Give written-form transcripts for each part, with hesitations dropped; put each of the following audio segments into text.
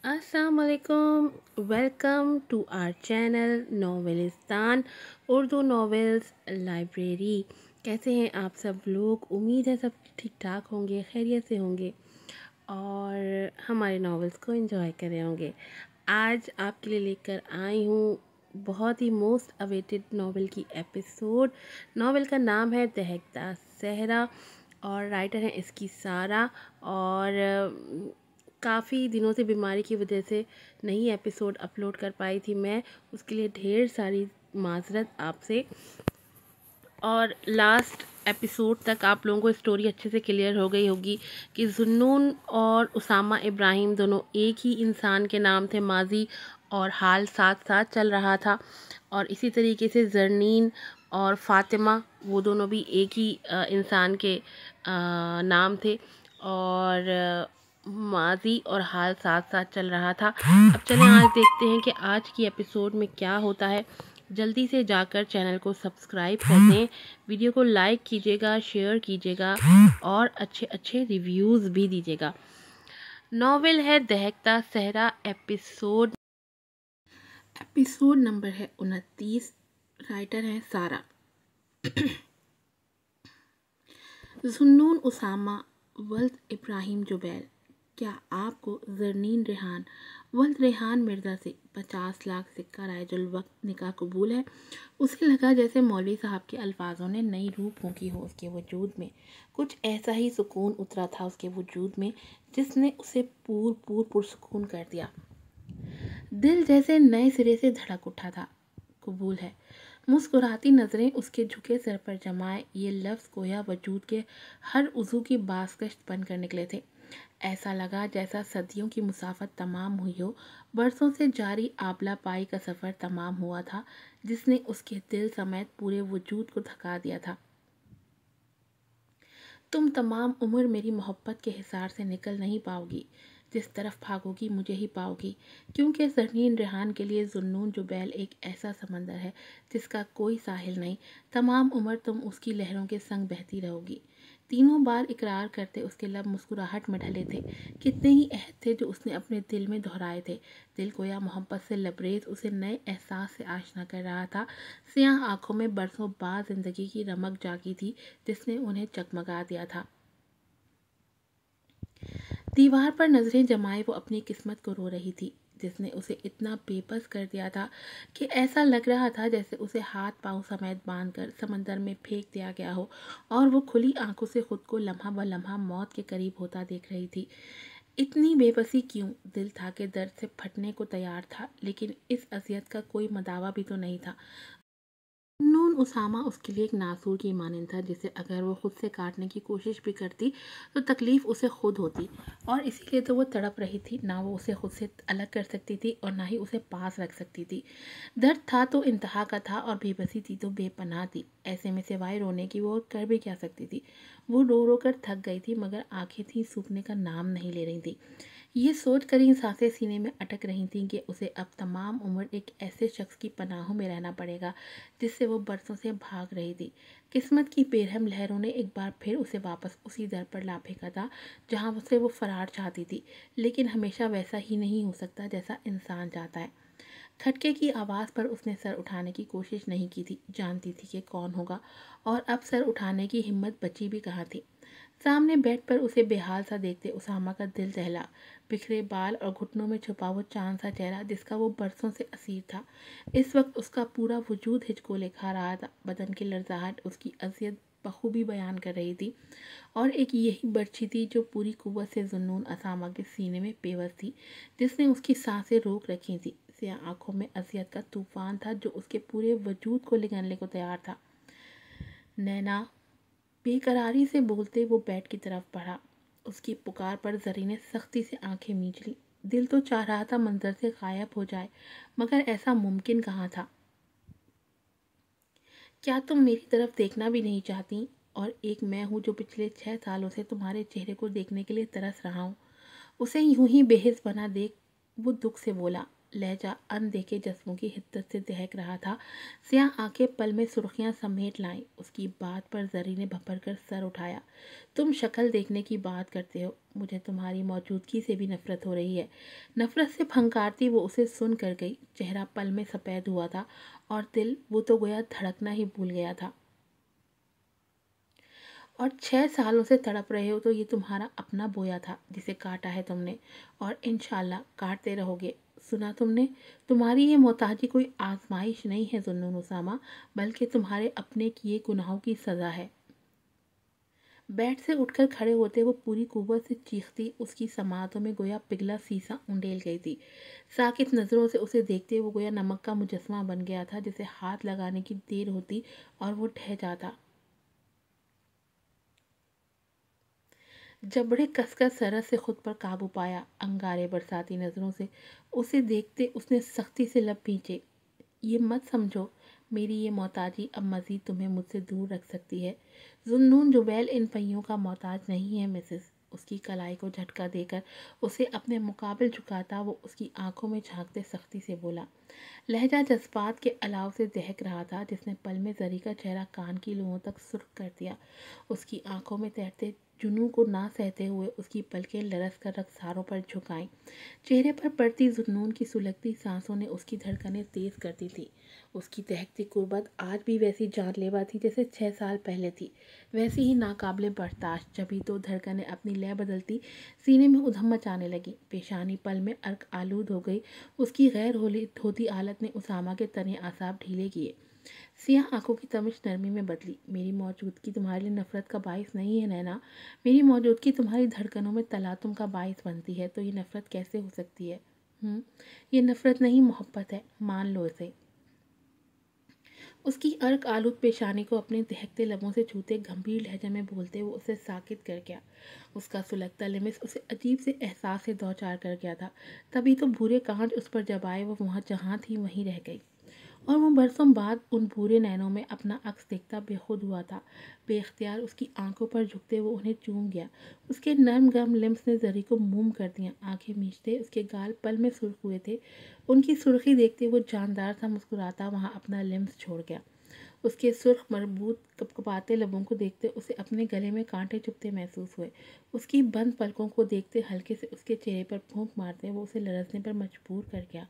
अस्सलाम वालेकुम। Welcome to our channel Novelistan Urdu novels library. कैसे हैं आप सब लोग? उम्मीद है सब ठीक ठाक होंगे, खैरियत से होंगे और हमारे नॉवेल्स को एंजॉय कर रहे होंगे। आज आपके लिए लेकर आई हूँ बहुत ही मोस्ट अवेटेड नॉवेल की एपिसोड। नॉवेल का नाम है दहकता सहरा और राइटर है इसकी सारा। और काफ़ी दिनों से बीमारी की वजह से नई एपिसोड अपलोड कर पाई थी मैं, उसके लिए ढेर सारी माजरत आपसे। और लास्ट एपिसोड तक आप लोगों को स्टोरी अच्छे से क्लियर हो गई होगी कि जुन्नून और उसामा इब्राहिम दोनों एक ही इंसान के नाम थे, माजी और हाल साथ साथ चल रहा था। और इसी तरीके से जरनीन और फ़ातिमा वो दोनों भी एक ही इंसान के नाम थे और माजी और हाल साथ साथ चल रहा था। अब चलें आज देखते हैं कि आज की एपिसोड में क्या होता है। जल्दी से जाकर चैनल को सब्सक्राइब कर दें, वीडियो को लाइक कीजिएगा, शेयर कीजिएगा और अच्छे अच्छे रिव्यूज़ भी दीजिएगा। नॉवेल है दहकता सहरा। एपिसोड नंबर है 29। राइटर है सारा। जुन्नून उसामा वल्द इब्राहिम जुबैल, क्या आपको जरनीन रेहान वल्द रेहान मिर्ज़ा से 50 लाख सिक्का रायजुल वक्त निकाह कबूल है? उसे लगा जैसे मौलवी साहब के अल्फाजों ने नई रूह फूंकी हो उसके वजूद में। कुछ ऐसा ही सुकून उतरा था उसके वजूद में जिसने उसे पुरसुकून कर दिया। दिल जैसे नए सिरे से धड़क उठा था। कबूल है। मुस्कुराती नज़रें उसके झुके सिर पर जमाए ये लफ्ज़ गोया वजूद के हर उज़ू की बासकश बन कर निकले थे। ऐसा लगा जैसा सदियों की मुसाफत तमाम हुई हो, बरसों से जारी आबला पाई का सफ़र तमाम हुआ था जिसने उसके दिल समेत पूरे वजूद को थका दिया था। तुम तमाम उम्र मेरी मोहब्बत के हिसार से निकल नहीं पाओगी। जिस तरफ भागोगी मुझे ही पाओगी, क्योंकि जरनीन रेहान के लिए जुन्नून जुबैल एक ऐसा समंदर है जिसका कोई साहिल नहीं। तमाम उम्र तुम उसकी लहरों के संग बहती रहोगी। तीनों बार इकरार करते उसके लब मुस्कुराहट में ढले थे। कितने ही अहद थे जो उसने अपने दिल में दोहराए थे। दिल गोया मोहब्बत से लबरेज उसे नए एहसास से आशना कर रहा था। सियाह आंखों में बरसों बाद जिंदगी की रमक जागी थी जिसने उन्हें चकमगा दिया था। दीवार पर नजरें जमाए वो अपनी किस्मत को रो रही थी जिसने उसे इतना बेबस कर दिया था कि ऐसा लग रहा था जैसे उसे हाथ पांव समेत बांधकर समंदर में फेंक दिया गया हो और वो खुली आंखों से खुद को लम्हा ब लम्हा मौत के करीब होता देख रही थी। इतनी बेबसी क्यों? दिल था कि दर्द से फटने को तैयार था, लेकिन इस अजियत का कोई मदावा भी तो नहीं था। नून उसामा उसके लिए एक नासूर की मानंद था जिसे अगर वो खुद से काटने की कोशिश भी करती तो तकलीफ़ उसे खुद होती, और इसीलिए तो वो तड़प रही थी। ना वो उसे खुद से अलग कर सकती थी और ना ही उसे पास रख सकती थी। दर्द था तो इंतहा का था और बेबसी थी तो बेपनाह थी। ऐसे में सिवाय रोने की वो और कर भी क्या सकती थी? वो रो रो कर थक गई थी मगर आंखें थी सूखने का नाम नहीं ले रही थी। ये सोच कर ही सांसें सीने में अटक रही थीं कि उसे अब तमाम उम्र एक ऐसे शख्स की पनाहों में रहना पड़ेगा जिससे वो बरसों से भाग रही थी। किस्मत की बेरहम लहरों ने एक बार फिर उसे वापस उसी दर पर ला फेंका था जहाँ से वो फरार चाहती थी, लेकिन हमेशा वैसा ही नहीं हो सकता जैसा इंसान चाहता है। खटके की आवाज़ पर उसने सर उठाने की कोशिश नहीं की थी, जानती थी कि कौन होगा, और अब सर उठाने की हिम्मत बची भी कहाँ थी। सामने बेड पर उसे बेहाल सा देखते उसामा का दिल दहला। बिखरे बाल और घुटनों में छुपा वो चांद सा चेहरा जिसका वो बरसों से असीर था, इस वक्त उसका पूरा वजूद हिचकोले खा रहा था। बदन की लरजाहट उसकी अजियत बखूबी बयान कर रही थी, और एक यही बर्छी थी जो पूरी कुव्वत से जुन्नून उसामा के सीने में पेवस थी, जिसने उसकी सांसें रोक रखी थी। सियाह आंखों में अजियत का तूफान था जो उसके पूरे वजूद को निगलने को तैयार था। नैना, बेकरारी से बोलते वो बेड की तरफ बढ़ा। उसकी पुकार पर जरी ने सख्ती से आंखें मींच ली। दिल तो चाह रहा था मंजर से गायब हो जाए, मगर ऐसा मुमकिन कहाँ था। क्या तुम मेरी तरफ देखना भी नहीं चाहती? और एक मैं हूँ जो पिछले 6 सालों से तुम्हारे चेहरे को देखने के लिए तरस रहा हूँ। उसे यूं ही बेहिस बना देख वो दुख से बोला, लहजा अनदेखे जज्बों की हिद्दत से दहक रहा था। स्याह आंखें पल में सुर्खियां समेट लाईं। उसकी बात पर जरी ने भपड़ कर सर उठाया। तुम शक्ल देखने की बात करते हो, मुझे तुम्हारी मौजूदगी से भी नफरत हो रही है। नफरत से फंकारती वो उसे सुन कर गई। चेहरा पल में सफ़ेद हुआ था और दिल वो तो गोया धड़कना ही भूल गया था। और 6 सालों से तड़प रहे हो तो ये तुम्हारा अपना बोया था जिसे काटा है तुमने, और इंशाल्लाह काटते रहोगे। सुना तुमने? तुम्हारी ये मोहताजी कोई आजमाइश नहीं है जुन्नून उसामा, बल्कि तुम्हारे अपने किए गुनाहों की सज़ा है। बेड से उठकर खड़े होते वो पूरी कुव्वत से चीखती। उसकी समातों में गोया पिघला शीशा उंडेल गई थी। साकित नज़रों से उसे देखते वो गोया नमक का मुजस्मा बन गया था जिसे हाथ लगाने की देर होती और वो ढह जाता। जबड़े कसकर सरस से खुद पर काबू पाया। अंगारे बरसाती नज़रों से उसे देखते उसने सख्ती से लब खींचे। ये मत समझो मेरी ये मोहताजी अब मज़ीद तुम्हें मुझसे दूर रख सकती है। जुन्नून जुबैल इन पहियों का मोहताज नहीं है मिसेस। उसकी कलाई को झटका देकर उसे अपने मुकाबिल झुकाता वो उसकी आंखों में झांकते सख्ती से बोला। लहजा जज्बात के अलाव से दहक रहा था जिसने पल में जरी का चेहरा कान की लुओं तक सुर्ख कर दिया। उसकी आंखों में तैरते जुनून को ना सहते हुए उसकी पलकें लरस कर रखसारों पर झुकाईं। चेहरे पर पड़ती जुनून की सुलगती सांसों ने उसकी धड़कनें तेज कर दी थी। उसकी दहकती कुर्बत आज भी वैसी जानलेवा थी जैसे 6 साल पहले थी, वैसी ही नाकाबिले बर्दाश्त। जभी तो धड़कनें अपनी लय बदलती सीने में उधम मचाने लगी। पेशानी पल में अर्क आलूद हो गई। उसकी गैर होती हालत ने उसामा के तने आसाब ढीले किए। सियाह आंखों की तमिश नरमी में बदली। मेरी मौजूदगी तुम्हारे लिए नफरत का बाइस नहीं है नैना। मेरी मौजूदगी तुम्हारी धड़कनों में तलातुम का बाइस बनती है, तो ये नफरत कैसे हो सकती है? ये नफरत नहीं मोहब्बत है, मान लो इसे। उसकी अर्क आलूद पेशानी को अपने दहकते लबों से छूते गंभीर लहजे में बोलते वो उसे साकित कर गया। उसका सुलगता लिमिस उसे अजीब से एहसास से दो चार कर गया था। तभी तो भूरे कांच उस पर जब आए वो वहाँ जहाँ थी वहीं रह गई, और वो बरसों बाद उन भूरे नैनों में अपना अक्स देखता बेखुद हुआ था। बेख्तियार उसकी आंखों पर झुकते वो उन्हें चूम गया। उसके नर्म गर्म लिम्स ने जरी को मूम कर दिया। आंखें मीचते उसके गाल पल में सुर्ख हुए थे। उनकी सुर्खी देखते वो जानदार सा मुस्कुराता वहाँ अपना लिम्स छोड़ गया। उसके सुर्ख मरबूत कपकपाते लबों को देखते उसे अपने गले में कांटे चुभते महसूस हुए। उसकी बंद पलकों को देखते हल्के से उसके चेहरे पर फूंक मारते वो उसे लरसने पर मजबूर कर गया।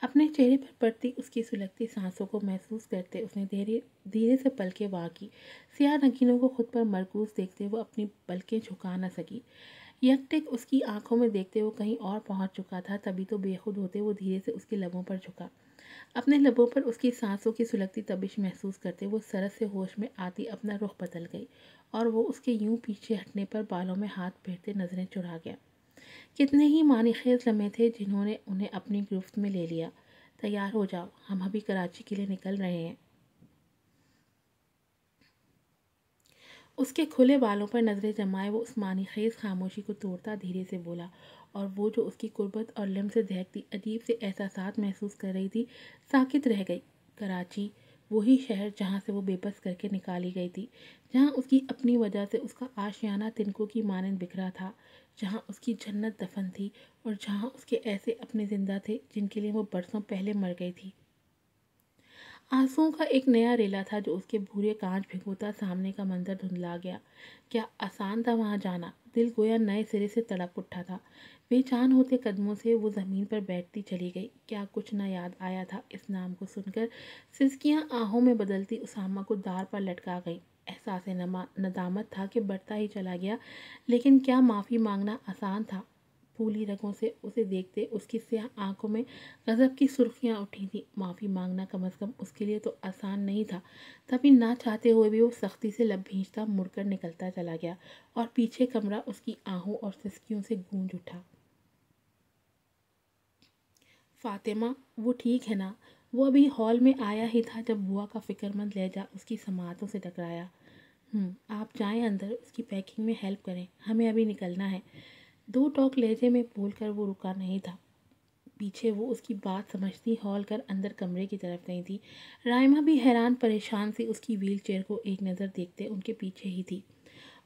अपने चेहरे पर पड़ती उसकी सुलगती सांसों को महसूस करते उसने धीरे धीरे से पलकें वाकी। सियाह नगीनों को खुद पर मरकूज देखते वो अपनी पलकें झुका न सकी। यकटिक उसकी आंखों में देखते वो कहीं और पहुंच चुका था। तभी तो बेखुद होते वो धीरे से उसके लबों पर झुका। अपने लबों पर उसकी सांसों की सुलगती तपिश महसूस करते वो सरस से होश में आती अपना रुख बदल गई, और वो उसके यूं पीछे हटने पर बालों में हाथ फेरते नजरें चुरा गया। कितने ही मानीखेज लम्हे थे जिन्होंने उन्हें अपनी गिरफ्त में ले लिया। तैयार हो जाओ, हम अभी कराची के लिए निकल रहे हैं। उसके खुले बालों पर नजरें जमाए वो उस मानीखेज खामोशी को तोड़ता धीरे से बोला, और वो जो उसकी कुर्बत और लिम से दहकती अजीब से एहसासात महसूस कर रही थी साकित रह गई। कराची, वही शहर जहाँ से वो बेबस करके निकाली गई थी, जहाँ उसकी अपनी वजह से उसका आशियाना तिनकों की मानंद बिखरा था, जहाँ उसकी जन्नत दफन थी, और जहाँ उसके ऐसे अपने जिंदा थे जिनके लिए वो बरसों पहले मर गई थी। आंसुओं का एक नया रेला था जो उसके भूरे कांच भिगोता सामने का मंजर धुंधला गया। क्या आसान था वहां जाना? दिल गोया नए सिरे से तड़प उठा था। बेजान होते कदमों से वो ज़मीन पर बैठती चली गई। क्या कुछ न याद आया था इस नाम को सुनकर? सिसकियां आहों में बदलती उसामा को दार पर लटका गई। एहसास नदामत था कि बढ़ता ही चला गया, लेकिन क्या माफ़ी मांगना आसान था? फूली रगों से उसे देखते उसकी स्याह आंखों में गजब की सुर्खियां उठी थी। माफ़ी मांगना कम अज़ कम उसके लिए तो आसान नहीं था। तभी ना चाहते हुए भी वो सख्ती से लब भींचता मुड़कर निकलता चला गया, और पीछे कमरा उसकी आहों और सिसकियों से गूंज उठा। फातिमा, वो ठीक है ना? वो अभी हॉल में आया ही था जब बुआ का फिक्रमंद लहजा उसकी समातों से टकराया। आप जाएं अंदर, उसकी पैकिंग में हेल्प करें, हमें अभी निकलना है। दो टोक लहजे में बोलकर वो रुका नहीं था। पीछे वो उसकी बात समझती हॉल कर अंदर कमरे की तरफ गई थी। राइमा भी हैरान परेशान सी उसकी व्हील चेयर को एक नज़र देखते उनके पीछे ही थी।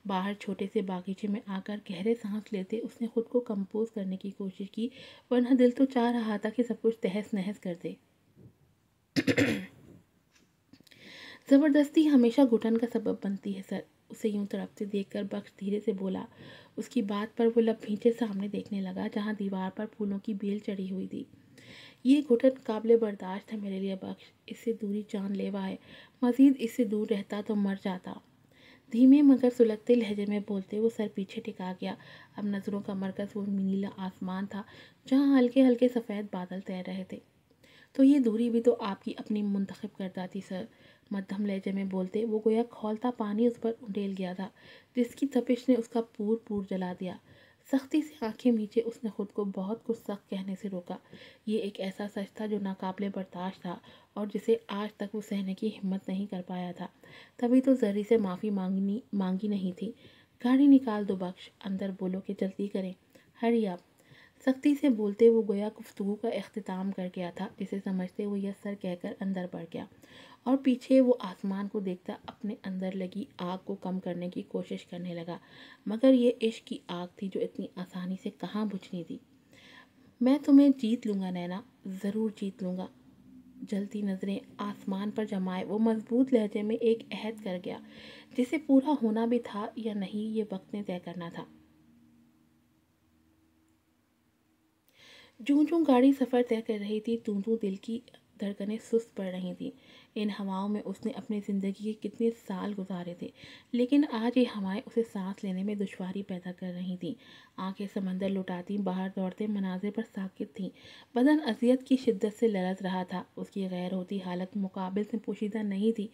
باہر چھوٹے سے باغیچے میں آ کر گہرے سانس لیتے اس نے خود کو کمپوز کرنے کی کوشش کی، ورنہ دل تو چاہ رہا تھا کہ سب کچھ تہس نہس کر دے۔ زبردستی ہمیشہ گھٹن کا سبب بنتی ہے سر، اسے یوں تڑپتے دیکھ کر بخش دھیرے سے بولا۔ اس کی بات پر وہ لب بھینچے سامنے دیکھنے لگا جہاں دیوار پر پھولوں کی بیل چڑھی ہوئی تھی۔ یہ گھٹن قابل برداشت ہے میرے لیے بخش، اس سے دوری جان لیوا ہے، مزید اس سے دور رہتا تو مر جاتا۔ دھیمے مگر سلگتے لہجے میں بولتے وہ سر پیچھے ٹکا گیا۔ اب نظروں کا مرکز وہ نیلا آسمان تھا جہاں ہلکے ہلکے سفید بادل تیر رہے تھے۔ تو یہ دوری بھی تو آپ کی اپنی منتخب کرتا تھی سر، مدھم لہجے میں بولتے وہ گویا کھولتا پانی اس پر انڈیل گیا تھا جس کی تپش نے اس کا پور پور جلا دیا۔ سختی سے آنکھیں میچے اس نے خود کو بہت کچھ سخت کہنے سے روکا۔ یہ ایک ایسا سچ تھا جو ناقابل برداشت تھا اور جسے آج تک وہ سہنے کی ہمت نہیں کر پایا تھا، تبھی تو زری سے معافی مانگی نہیں تھی۔ گاڑی نکال دو بخش، اندر بولو کہ جلدی کریں، ہری آپ۔ سختی سے بولتے وہ گویا گفتگو کا اختتام کر گیا تھا، جسے سمجھتے وہ یس سر کہہ کر اندر بڑھ گیا اور پیچھے وہ آسمان کو دیکھتا اپنے اندر لگی آگ کو کم کرنے کی کوشش کرنے لگا، مگر یہ عشق کی آگ تھی جو اتنی آسانی سے کہاں بجھنی تھی۔ میں تمہیں جیت لوں گا نینا، ضرور جیت لوں گا۔ جلتی نظریں آسمان پر جمائے وہ مضبوط لہجے میں ایک عہد کر گیا جسے پورا ہونا بھی تھا یا نہیں یہ وقت نے طے کرنا تھا۔ جوں جوں گاڑی سفر طے کر رہی تھی توں توں دل کی دھڑکنیں سست پڑ رہی تھیں۔ ان ہواؤں میں اس نے اپنی زندگی کے کتنے سال گزارے تھے، لیکن آج یہ ہوائیں اسے سانس لینے میں دشواری پیدا کر رہی تھیں۔ آنکھیں سمندر لٹاتی باہر دوڑتے مناظر پر ساکت تھیں، بدن اذیت کی شدت سے لرز رہا تھا۔ اس کی غیر ہوتی حالت مقابل سے پوشیدہ نہیں تھی،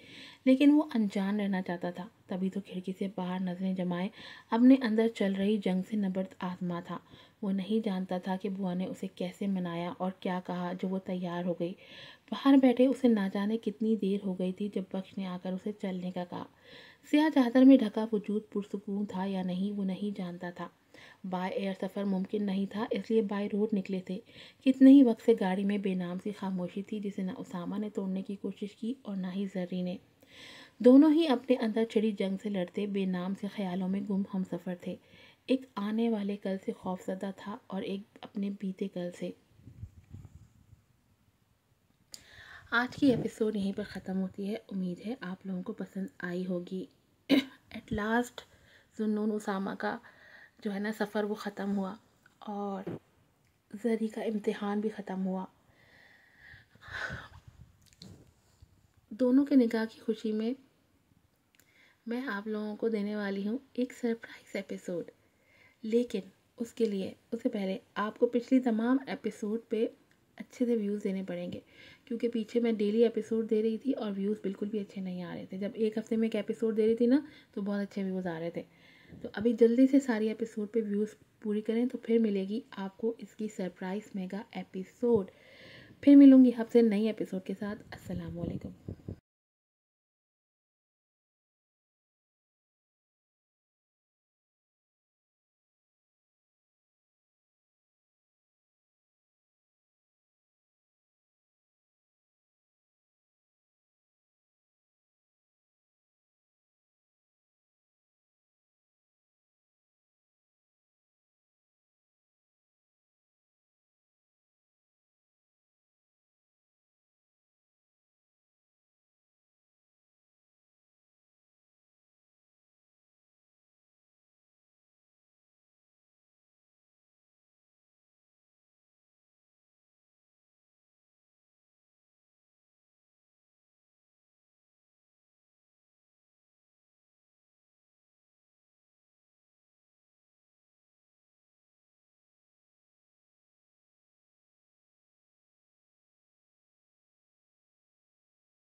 لیکن وہ انجان رہنا چاہتا تھا۔ تبھی تو کھڑکی سے باہر نظریں جمائے اپنے اندر چل رہی جنگ سے نبرد آزما تھا۔ وہ نہیں جانتا تھا کہ بوا نے اسے کیسے منایا اور کیا کہا جو وہ تیار ہو گئی۔ باہر بیٹھے اسے نہ جانے کتنی دیر ہو گئی تھی جب بخش نے آ کر اسے چلنے کا کہا۔ سیاہ چادر میں ڈھکا وجود پرسکون تھا یا نہیں وہ نہیں جانتا تھا۔ بائی ایئر سفر ممکن نہیں تھا، اس لیے بائی روڈ نکلے تھے۔ کتنے ہی وقت سے گاڑی میں بے نام سی خاموشی تھی جسے نہ اسامہ نے توڑنے کی کوشش کی اور نہ ہی زری نے۔ دونوں ہی اپنے اندر چھڑی جنگ سے لڑتے بے نام سے خیالوں میں گم ہم سفر تھے۔ ایک آنے والے کل سے خوفزدہ تھا اور ایک اپنے بیتے کل سے۔ آج کی ایپیسوڈ یہیں پر ختم ہوتی ہے۔ امید ہے آپ لوگوں کو پسند آئی ہوگی۔ ایٹ لاسٹ ذوالنون اسامہ کا جو ہے نا سفر وہ ختم ہوا اور زری کا امتحان بھی ختم ہوا۔ دونوں کے نکاح کی خوشی میں میں آپ لوگوں کو دینے والی ہوں ایک سرپرائز ایپیسوڈ، لیکن اس کے لیے اس سے پہلے آپ کو پچھلی تمام ایپیسوڈ پہ اچھے سے ویوز دینے پڑیں گے، کیونکہ پیچھے میں ڈیلی ایپیسوڈ دے رہی تھی اور ویوز بالکل بھی اچھے نہیں آ رہے تھے۔ جب ایک ہفتے میں ایک ایپیسوڈ دے رہی تھی نا تو بہت اچھے ویوز آ رہے تھے۔ تو ابھی جلدی سے ساری ایپیسوڈ پہ ویوز پوری کریں تو پھر ملے گی آپ کو اس کی سرپرائز میگا ایپیسوڈ۔ پھر ملوں گی آپ سے نئی ایپیسوڈ کے ساتھ۔ السلام علیکم۔